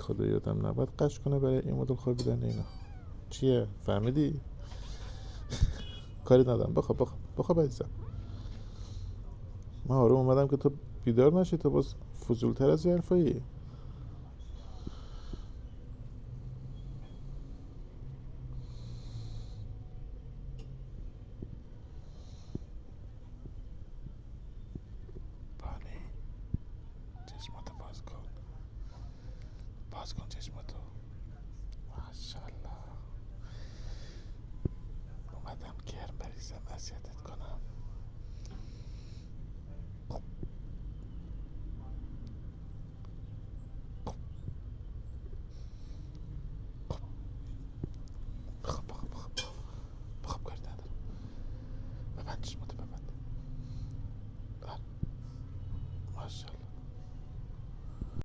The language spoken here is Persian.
خدا یادم نباید قش کنه برای این مدل خوابیدن اینا. چیه فهمیدی؟ کاری ندارم، بخواب عزیزم. من آروم اومدم که تو بیدار نشی، تو باز فضولتر از حرفایی. بانی چشماتو باز کن چشماتو. ماشاءالله. اومدم کرم بریزم اذیتت کنم.